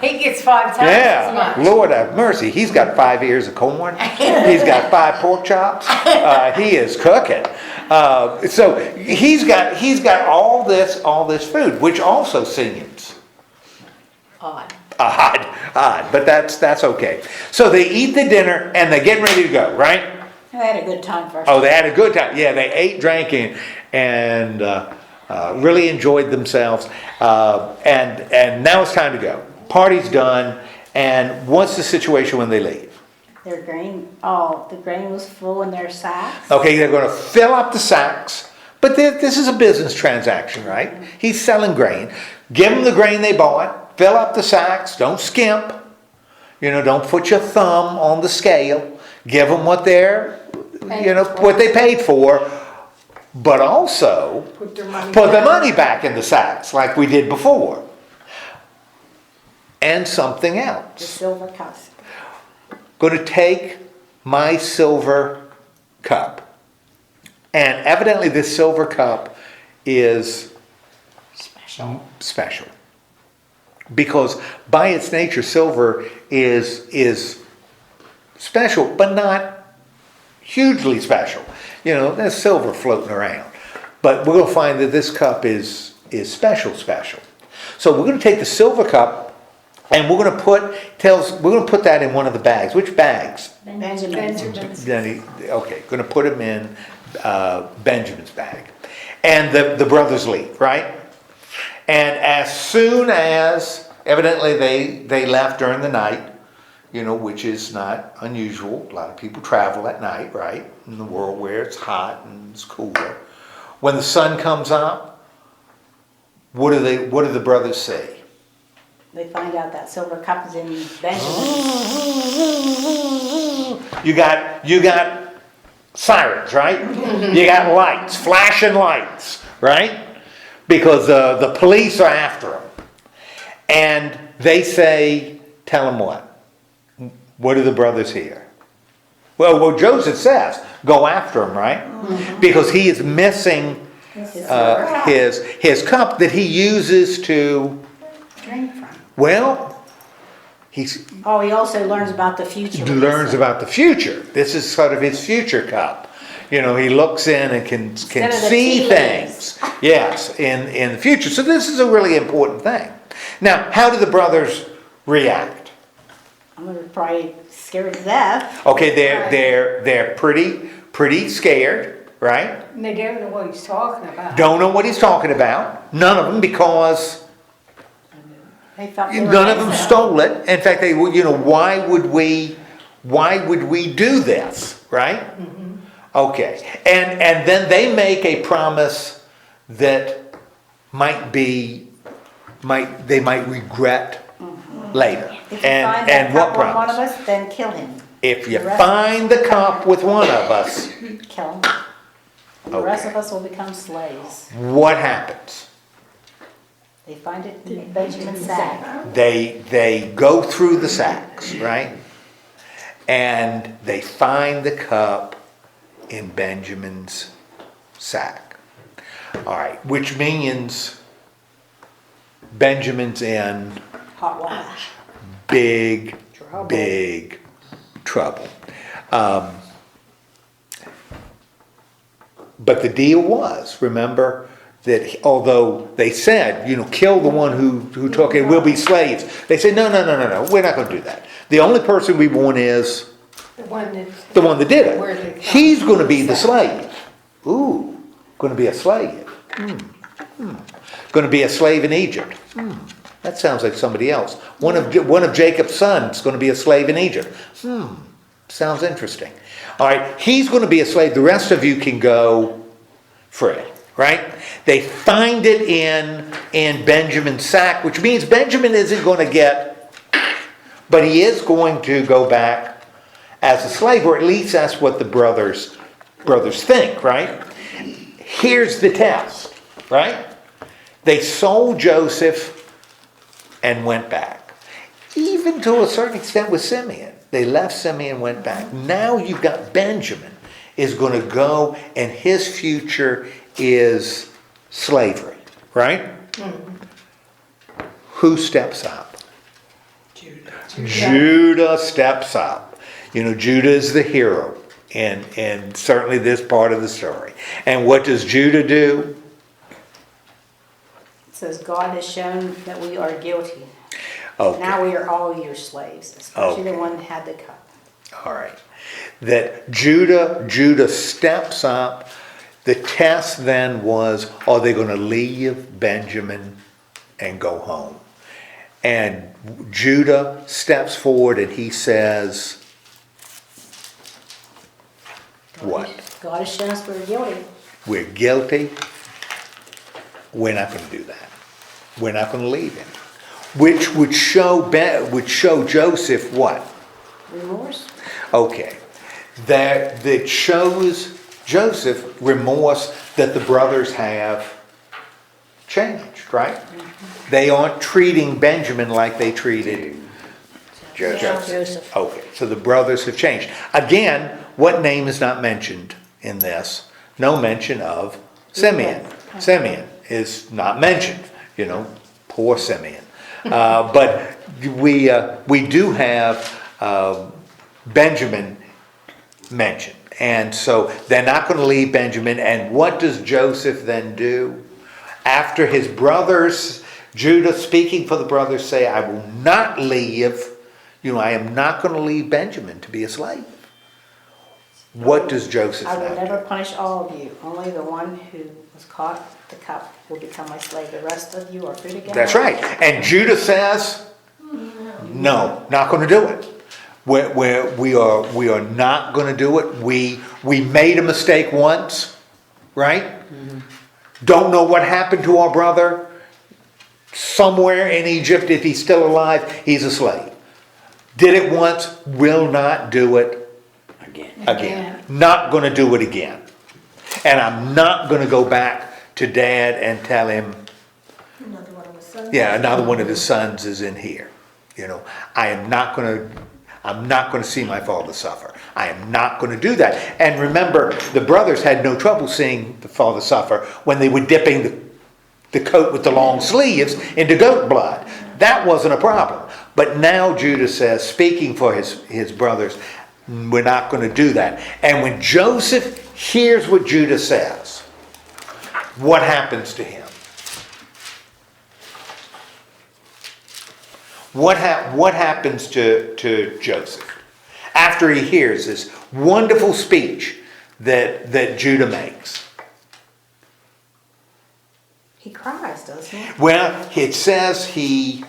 He gets 5 times as yeah, much. Lord have mercy. He's got 5 ears of corn. He's got 5 pork chops. He is cooking. So he's got all this food, which also seems Odd. odd, but that's okay. So they eat the dinner and they're getting ready to go, right? They had a good time first. Oh, they had a good time. Yeah, they ate, drank, and really enjoyed themselves. And now it's time to go. Party's done. And what's the situation when they leave? The grain was full in their sacks. Okay, they're going to fill up the sacks. But this is a business transaction, right? He's selling grain. Give them the grain they bought. Fill up the sacks. Don't skimp. You know, don't put your thumb on the scale. Give them what what they paid for. But also Put their money put the money back in the sacks like we did before. And something The else. silver cup. Going to take my silver cup. And evidently this silver cup is special. Because by its nature, silver is special, but not hugely special. You know, there's silver floating around. But we're going to find that this cup is special. So we're going to take the silver cup And we're gonna put that in one of the bags. Which bags? Benjamin's. Okay, gonna put him in Benjamin's bag. And the brothers leave, right? And as soon as, evidently they left during the night, which is not unusual. A lot of people travel at night, right? In the world where it's hot and it's cooler. When the sun comes up, what do the brothers say? They find out that silver cup is in Benjamin. You got sirens, right? You got lights, flashing lights, right? Because the police are after them. And they say, tell them what? What do the brothers hear? Well, Joseph says, go after him, right? Because he is missing his cup that he uses to Drink from. Well, he also learns about the future. about the future. This is sort of his future cup. He looks in and can see things. Yes, in the future. So this is a really important thing. Now, how do the brothers react? I'm gonna probably scared to death. Okay, they're pretty scared, right? And they don't know what he's talking about. Don't know what he's talking about. None of them, because They thought they were none of them innocent. stole it. In fact, they why would we do this, right? Mm-hmm. Okay, and then they make a promise that they might regret later. If you And find that what cup on one of promise? us, then kill him. If you The rest- find the cup with one of us, Kill him. And the rest Okay. of us will become slaves. what happens? They find it in Benjamin's sack. They go through the sacks, right? And they find the cup in Benjamin's sack. All right, which means Benjamin's in Hot water. big Trouble. trouble. But the deal was, remember, that although they said, kill the one who took it, we'll be slaves. They said, no, we're not going to do that. The only person we want is The one the one that did Where it. they He's going to be the slave. Ooh, going to be a slave. Going to be a slave in Egypt. That sounds like somebody else. One of Jacob's sons is going to be a slave in Egypt. Sounds interesting. All right, he's going to be a slave. The rest of you can go free, right? They find it in Benjamin's sack, which means Benjamin isn't going to get, but he is going to go back as a slave, or at least that's what the brothers think, right? Here's the test, right? They sold Joseph and went back. Even to a certain extent with Simeon. They left Simeon and went back. Now you've got Benjamin is going to go, and his future is slavery, right? Who steps up? Judah steps up. Judah is the hero in certainly this part of the story. And what does Judah do? It says, God has shown that we are guilty. Okay. Now we are all your slaves, especially Okay. the one that had the cup. All right. That Judah steps up. The test then was, are they going to leave Benjamin and go home? And Judah steps forward and he says, what? God has shown us we're guilty. We're guilty. We're not going to do that. We're not going to leave him. Which would show Joseph what? Remorse? Okay. That shows Joseph remorse that the brothers have changed, right? They aren't treating Benjamin like they treated Joseph. Okay, so the brothers have changed. Again, what name is not mentioned in this? No mention of Simeon. Simeon is not mentioned, poor Simeon. But we do have Benjamin mentioned. And so they're not going to leave Benjamin. And what does Joseph then do? After his brothers Judah, speaking for the brothers, say, I will not leave, I am not going to leave Benjamin to be a slave. What does Joseph I will have? never punish all of you. Only the one who was caught the cup will become my slave. The rest of you are free to go. That's right. And Judah says, no, not going to do it. We are not going to do it. We made a mistake once, right? Mm-hmm. Don't know what happened to our brother. Somewhere in Egypt, if he's still alive, he's a slave. Did it once, will not do it again. Not going to do it again. And I'm not going to go back to Dad and tell him, Another one of his sons. yeah, another one of his sons is in here. I'm not going to see my father suffer. I am not going to do that. And remember, the brothers had no trouble seeing the father suffer when they were dipping the coat with the long sleeves into goat blood. That wasn't a problem. But now Judah says, speaking for his brothers, we're not going to do that. And when Joseph hears what Judah says, what happens to him? What happens to Joseph after he hears this wonderful speech that Judah makes? He cries, doesn't he? Well, it says he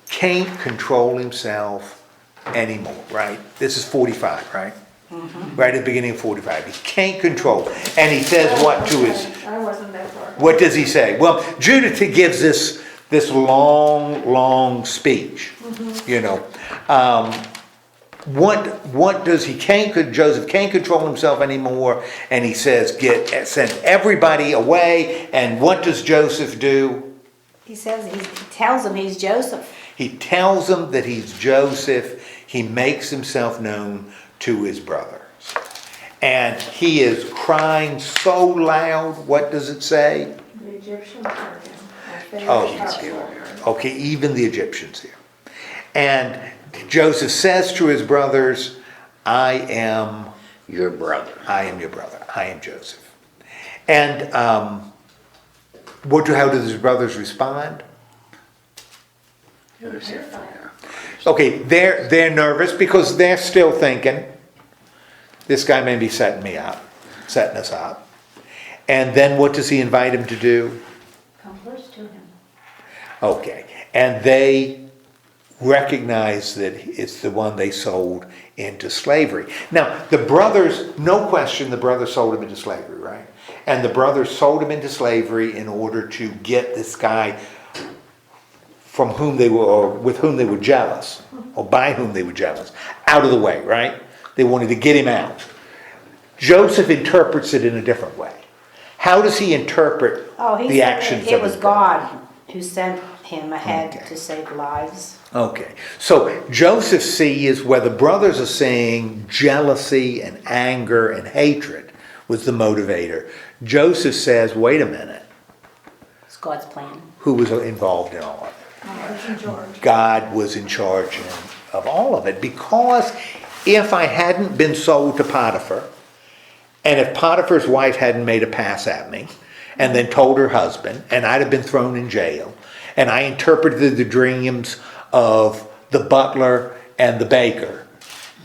can't control himself anymore, right? This is 45, right? Mm-hmm. Right at the beginning of 45. He can't control. And he says what to his... I wasn't that far. What does he say? Well, Judah gives this long speech, what does Joseph can't control himself anymore, and he says, send everybody away. And what does Joseph do? He tells him he's Joseph. He tells them that he's Joseph. He makes himself known to his brothers. And he is crying so loud. What does it say? The Egyptians are him. Okay, even the Egyptians here. And Joseph says to his brothers, I am Your brother. I am your brother. I am Joseph. And how do his brothers respond? Okay, they're nervous because they're still thinking, this guy may be setting us up. And then what does he invite him to do? Come close to him. Okay, and they recognize that it's the one they sold into slavery. Now, the brothers, no question, the brothers sold him into slavery, right? And the brothers sold him into slavery in order to get this guy from whom they were, or with whom they were jealous, or by whom they were jealous, out of the way, right? They wanted to get him out. Joseph interprets it in a different way. How does he interpret the actions of his It was brothers? God who sent him ahead to save lives. Okay, so Joseph sees where the brothers are saying jealousy and anger and hatred was the motivator. Joseph says, wait a minute. It's God's plan. Who was involved in all of it? God was in charge of all of it. Because if I hadn't been sold to Potiphar, and if Potiphar's wife hadn't made a pass at me, and then told her husband, and I'd have been thrown in jail, and I interpreted the dreams of the butler and the baker,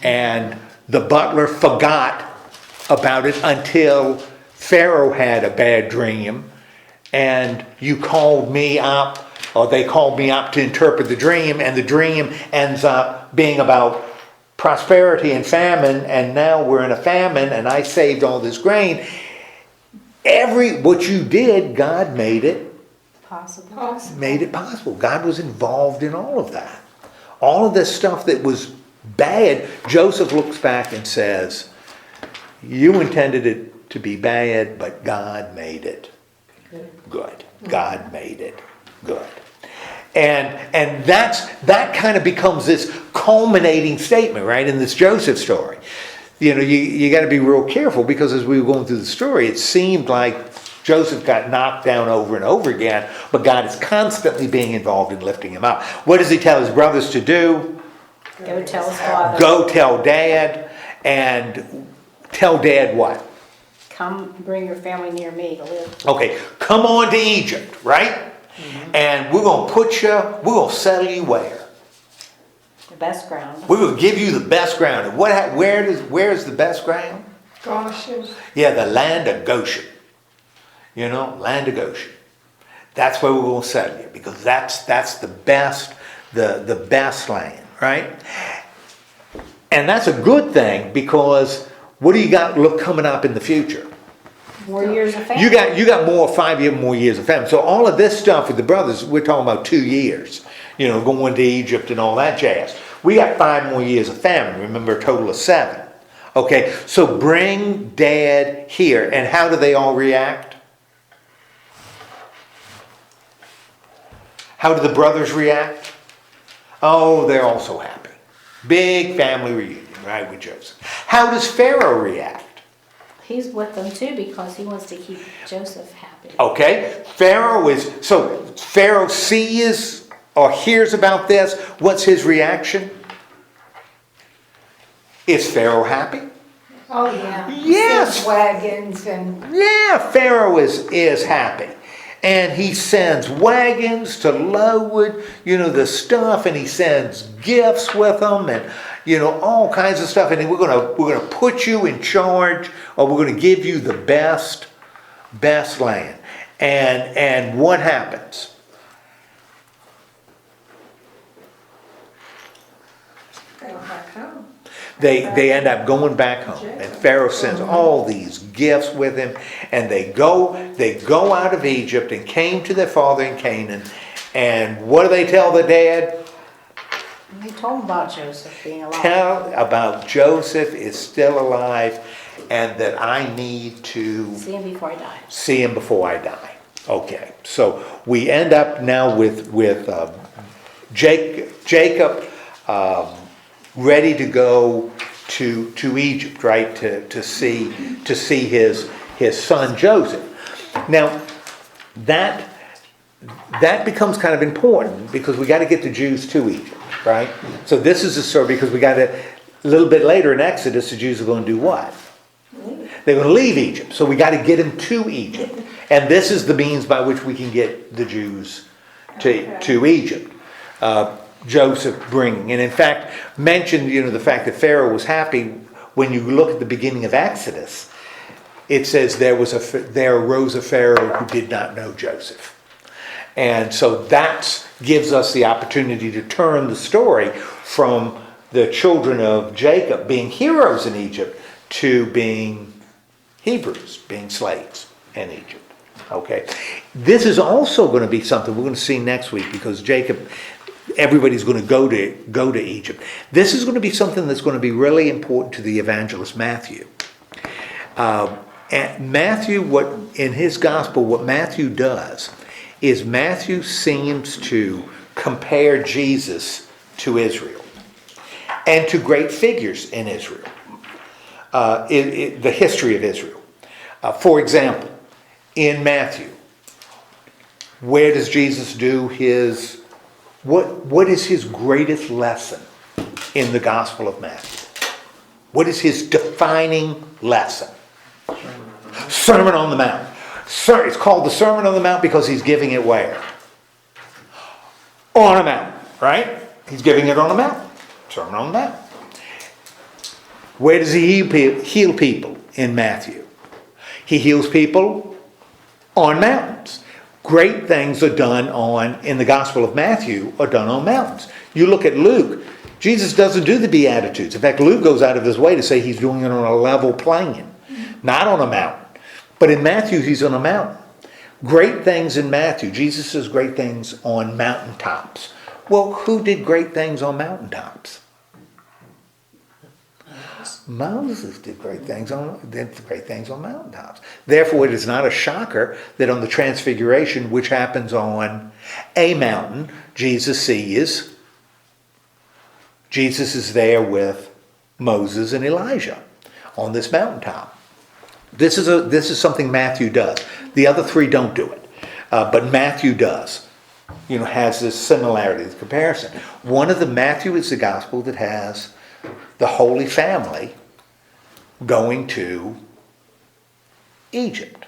and the butler forgot about it until Pharaoh had a bad dream, and you called me up, or they called me up to interpret the dream, and the dream ends up being about prosperity and famine, and now we're in a famine, and I saved all this grain. What you did, God made it Possible. made it possible. God was involved in all of that. All of this stuff that was bad, Joseph looks back and says, you intended it to be bad, but God made it good. God made it good. And that kind of becomes this culminating statement, right, in this Joseph story. You got to be real careful, because as we were going through the story, it seemed like Joseph got knocked down over and over again, but God is constantly being involved in lifting him up. What does he tell his brothers to do? Go tell his father. Go tell Dad, and tell Dad what? Come bring your family near me to live. Okay, come on to Egypt, right? And we're going to settle you where? The best ground. We're going to give you the best ground. And where's the best ground? Goshen. Yeah, the land of Goshen. You know, land of Goshen. That's where we're going to settle you, because that's the best, the best land, right? And that's a good thing, because what do you got coming up in the future? More years of family. You got more years of family. So all of this stuff with the brothers, we're talking about 2 years. You know, going to Egypt and all that jazz. We got 5 more years of family. Remember, a total of 7. Okay, so bring Dad here. And how do they all react? How do the brothers react? Oh, they're all so happy. Big family reunion, right, with Joseph. How does Pharaoh react? He's with them too because he wants to keep Joseph happy. Okay, Pharaoh sees or hears about this. What's his reaction? Is Pharaoh happy? Oh, yeah. Yes. Sends wagons and. Yeah, Pharaoh is happy. And he sends wagons to load, the stuff, and he sends gifts with them, and all kinds of stuff. And we're gonna put you in charge, or we're gonna give you the best land. And what happens? Go back home. They end up going back home, and Pharaoh sends all these gifts with him, and they go out of Egypt and came to their father in Canaan. And what do they tell their dad? They told him about Joseph being alive. Tell about Joseph is still alive, and that I need to See him before I die. see him before I die. Okay, so we end up now with Jacob. Ready to go to Egypt, right? To see his son Joseph. Now that becomes kind of important because we got to get the Jews to Egypt, right? So this is a story because we got a little bit later in Exodus, the Jews are going to do what? They're going to leave Egypt. So we got to get them to Egypt, and this is the means by which we can get the Jews to Egypt. Joseph bringing. And in fact, mentioned, the fact that Pharaoh was happy. When you look at the beginning of Exodus, it says there arose a Pharaoh who did not know Joseph. And so that gives us the opportunity to turn the story from the children of Jacob being heroes in Egypt to being Hebrews, being slaves in Egypt. Okay. This is also going to be something we're going to see next week because everybody's going to go to Egypt. This is going to be something that's going to be really important to the evangelist Matthew. And Matthew, in his gospel, what Matthew does is Matthew seems to compare Jesus to Israel and to great figures in Israel, the history of Israel. For example, in Matthew, where does Jesus do his... What is his greatest lesson in the Gospel of Matthew? What is his defining lesson? Sermon on the Mount. It's called the Sermon on the Mount because he's giving it where? On a mountain, right? He's giving it on a mountain. Sermon on the Mount. Where does he heal people in Matthew? He heals people on mountains. Great things are done in the Gospel of Matthew are done on mountains. You look at Luke, Jesus doesn't do the Beatitudes. In fact, Luke goes out of his way to say he's doing it on a level plain, not on a mountain. But in Matthew, he's on a mountain. Great things in Matthew. Jesus says great things on mountaintops. Well, who did great things on mountaintops? Moses did great things on mountaintops. Therefore, it is not a shocker that on the Transfiguration, which happens on a mountain, Jesus is there with Moses and Elijah on this mountaintop. This is something Matthew does. The other three don't do it, but Matthew does. Has this similarity, this comparison. Matthew is the gospel that has the Holy Family going to Egypt.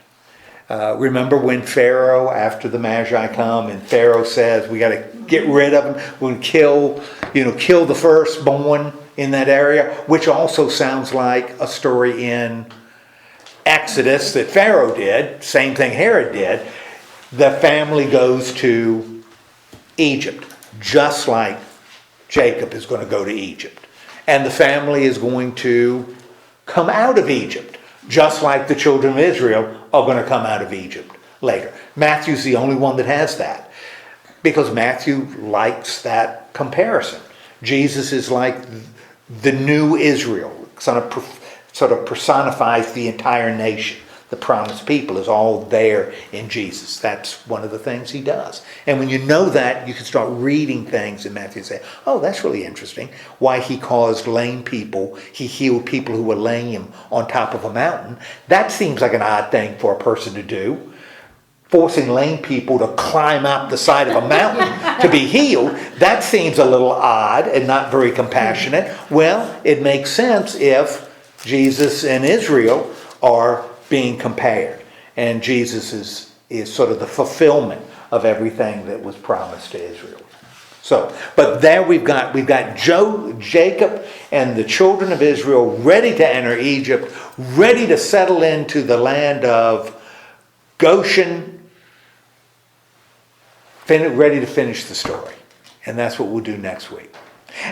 Remember when Pharaoh, after the Magi come, and Pharaoh says, we got to get rid of them, we're going to kill the firstborn in that area, which also sounds like a story in Exodus that Pharaoh did, same thing Herod did. The family goes to Egypt, just like Jacob is going to go to Egypt. And the family is going to come out of Egypt, just like the children of Israel are going to come out of Egypt later. Matthew's the only one that has that, because Matthew likes that comparison. Jesus is like the new Israel, sort of personifies the entire nation. The promised people is all there in Jesus. That's one of the things he does. And when you know that, you can start reading things in Matthew and say, oh, that's really interesting. Why he caused lame people, he healed people who were lame on top of a mountain. That seems like an odd thing for a person to do. Forcing lame people to climb up the side of a mountain to be healed, that seems a little odd and not very compassionate. Well, it makes sense if Jesus and Israel are being compared, and Jesus is sort of the fulfillment of everything that was promised to Israel. So, but there we've got Jacob and the children of Israel ready to enter Egypt, ready to settle into the land of Goshen, ready to finish the story. And that's what we'll do next week.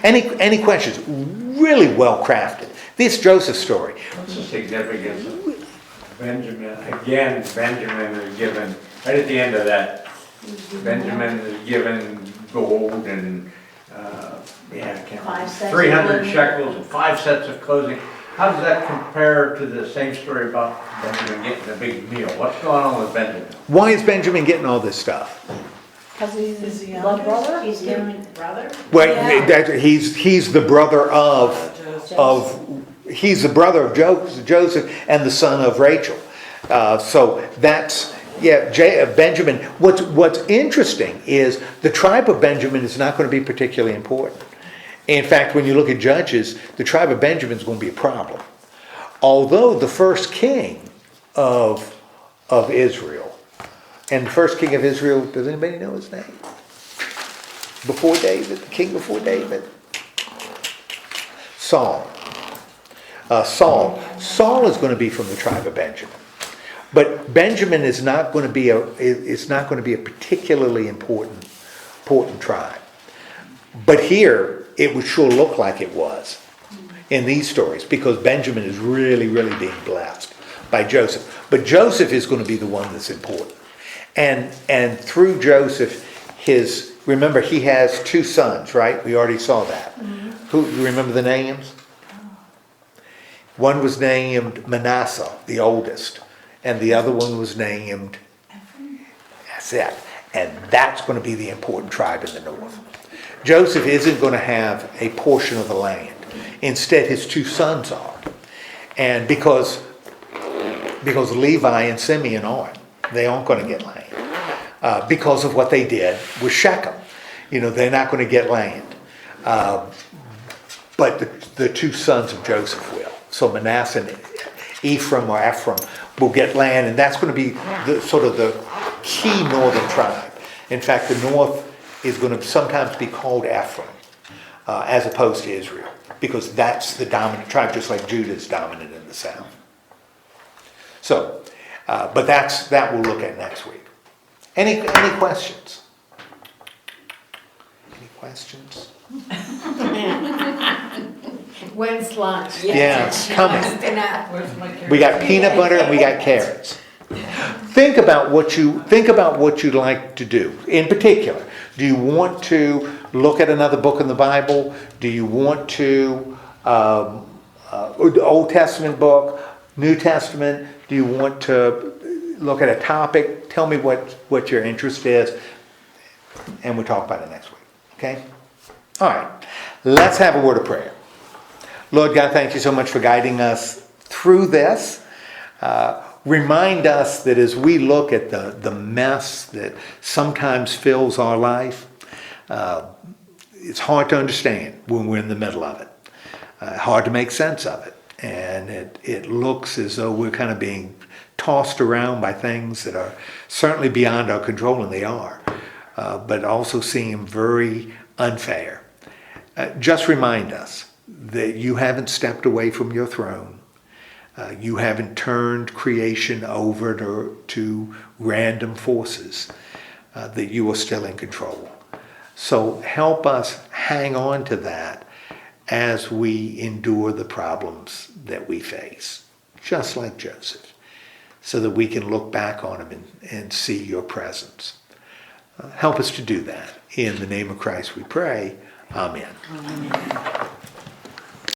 Any questions? Really well crafted. This Joseph story. What's the significance of Benjamin? Again, Benjamin is given, right at the end of that, Benjamin is given gold and, I can't remember, 300 shekels and 5 sets of clothing. How does that compare to the same story about Benjamin getting a big meal? What's going on with Benjamin? Why is Benjamin getting all this stuff? Because he's Is he his younger? brother? He's the only brother? Well, he's the brother he's the brother of Joseph and the son of Rachel. So that's, Benjamin. What's interesting is the tribe of Benjamin is not going to be particularly important. In fact, when you look at Judges, the tribe of Benjamin is going to be a problem. Although the first king of Israel, and the first king of Israel, does anybody know his name? Before David, the king before David? Saul. Saul is going to be from the tribe of Benjamin. But Benjamin is not going to be a particularly important tribe. But here, it would sure look like it was in these stories, because Benjamin is really, really being blessed by Joseph. But Joseph is going to be the one that's important. And through Joseph, remember, he has 2 sons, right? We already saw that. Mm-hmm. Who, you remember the names? One was named Manasseh, the oldest, and the other one was named Ephraim. That's it. And that's going to be the important tribe in the north. Joseph isn't going to have a portion of the land. Instead, his 2 sons are. And because Levi and Simeon aren't, they aren't going to get land. Because of what they did with Shechem. They're not going to get land. But the 2 sons of Joseph will. So Manasseh and Ephraim will get land, and that's going to be the key northern tribe. In fact, the north is going to sometimes be called Ephraim, as opposed to Israel, because that's the dominant tribe, just like Judah is dominant in the south. So, but that we'll look at next week. Any questions? Any questions? When's lunch? Yeah, it's coming. Where's my carrot? We got peanut butter and we got carrots. Think about what you'd like to do. In particular, do you want to look at another book in the Bible? Do you want to Old Testament book, New Testament? Do you want to look at a topic? Tell me what your interest is, and we'll talk about it next week. Okay? All right. Let's have a word of prayer. Lord God, thank you so much for guiding us through this. Remind us that as we look at the mess that sometimes fills our life, it's hard to understand when we're in the middle of it. Hard to make sense of it. And it looks as though we're kind of being tossed around by things that are certainly beyond our control, and they are, but also seem very unfair. Just remind us that you haven't stepped away from your throne. You haven't turned creation over to random forces, that you are still in control. So help us hang on to that as we endure the problems that we face, just like Joseph, so that we can look back on him and see your presence. Help us to do that. In the name of Christ we pray. Amen. Amen.